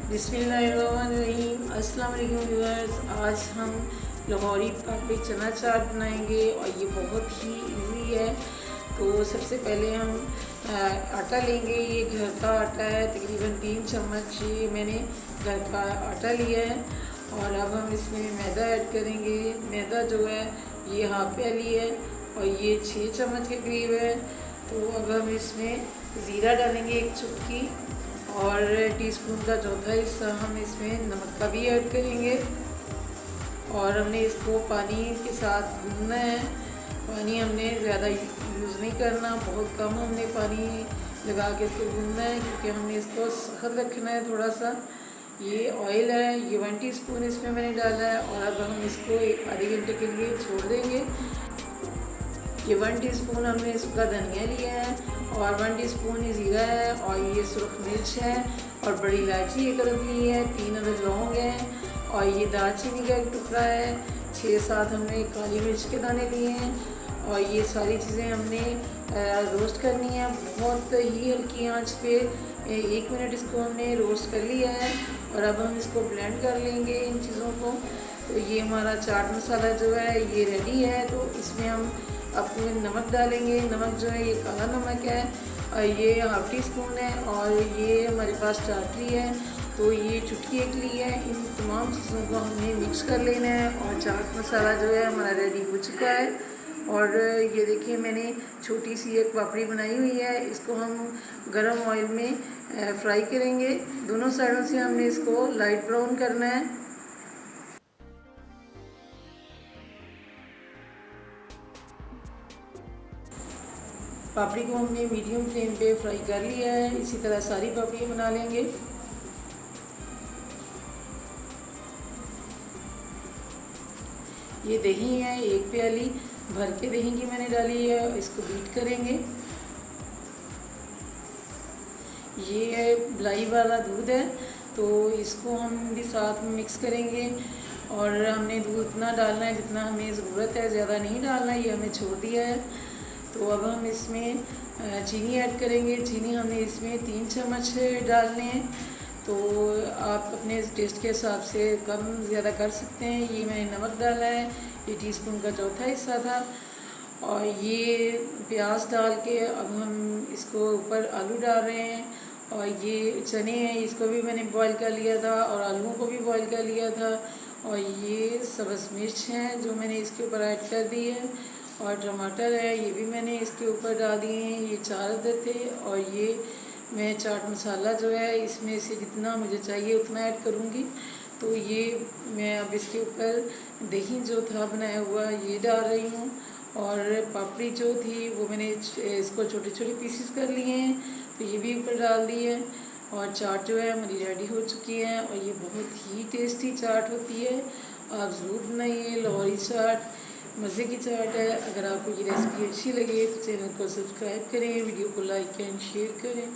बिस्मिल्लाहिर्रहमानिर्रहीम। अस्सलाम वालेकुम व्यूअर्स। आज हम लाहौरी पापड़ी चना चाट बनाएंगे और ये बहुत ही इजी है। तो सबसे पहले हम आटा लेंगे। ये घर का आटा है, तकरीबन 3 चम्मच ये मैंने घर का आटा लिया है। और अब हम इसमें मैदा ऐड करेंगे। मैदा जो है ये हाफ प्याली है और ये 6 चम्मच के करीब है। तो अब हम इसमें ज़ीरा डालेंगे 1 चुटकी और टीस्पून का चौथा हिस्सा हम इसमें नमक का भी ऐड करेंगे। और हमने इसको पानी के साथ गूंदना है। पानी हमने ज़्यादा यूज़ नहीं करना, बहुत कम हमने पानी लगा के इसको गूंदना है, क्योंकि हमने इसको सख्त रखना है थोड़ा सा। ये ऑयल है, ये 1 टीस्पून इसमें मैंने डाला है। और अब हम इसको आधे घंटे के लिए छोड़ देंगे। ये 1 टीस्पून हमने इसका धनिया लिया है और 1 टीस्पून ये ज़ीरा है और ये सुरख मिर्च है और बड़ी इलायची एक अदद ली है, 3 अदद लौंग हैं और ये दालचीनी का एक टुकड़ा है। 6-7 हमने काली मिर्च के दाने लिए हैं और ये सारी चीज़ें हमने रोस्ट करनी है बहुत ही हल्की आंच पे। 1 मिनट इसको हमने रोस्ट कर लिया है और अब हम इसको ब्लेंड कर लेंगे इन चीज़ों को। तो ये हमारा चाट मसाला जो है ये रेडी है। तो इसमें हम अब नमक डालेंगे। नमक जो है ये काला नमक है और ये हाफ टी स्पून है और ये हमारे पास टाटरी है तो ये चुटकी एक ली है। इन तमाम चीज़ों को हमने मिक्स कर लेना है और चाट मसाला जो है हमारा रेडी हो चुका है। और ये देखिए मैंने छोटी सी एक पापड़ी बनाई हुई है। इसको हम गरम ऑयल में फ्राई करेंगे। दोनों साइडों से हमने इसको लाइट ब्राउन करना है। पापड़ी को हमने मीडियम फ्लेम पे फ्राई कर लिया है। इसी तरह सारी पापड़ी बना लेंगे। ये दही है, 1 प्याली भर के दही की मैंने डाली है। इसको बीट करेंगे। ये है मलाई वाला दूध है तो इसको हम भी साथ में मिक्स करेंगे। और हमने दूध इतना डालना है जितना हमें ज़रूरत है, ज़्यादा नहीं डालना, ये हमने छोड़ दिया है। तो अब हम इसमें चीनी ऐड करेंगे। चीनी हमने इसमें 3 चम्मच डालने हैं। तो आप अपने टेस्ट के हिसाब से कम ज़्यादा कर सकते हैं। ये मैंने नमक डाला है, ये टीस्पून का चौथा हिस्सा था। और ये प्याज डाल के अब हम इसको ऊपर आलू डाल रहे हैं। और ये चने हैं, इसको भी मैंने बॉईल कर लिया था और आलूओं को भी बॉईल कर लिया था। और ये सब्ज़ मिर्च हैं जो मैंने इसके ऊपर ऐड कर दी है। और टमाटर है, ये भी मैंने इसके ऊपर डाल दिए हैं, ये 4 अदद थे। और ये मैं चाट मसाला जो है इसमें से जितना मुझे चाहिए उतना ऐड करूँगी। तो ये मैं अब इसके ऊपर दही जो था बनाया हुआ ये डाल रही हूँ। और पापड़ी जो थी वो मैंने इसको छोटे छोटे पीसेस कर लिए हैं तो ये भी ऊपर डाल दी है। और चाट जो है हमारी रेडी हो चुकी है और ये बहुत ही टेस्टी चाट होती है। आप ज़रूर बनाइए। लाहौरी चाट मज़े की चाट है। अगर आपको ये रेसिपी अच्छी लगे तो चैनल को सब्सक्राइब करें, वीडियो को लाइक एंड शेयर करें।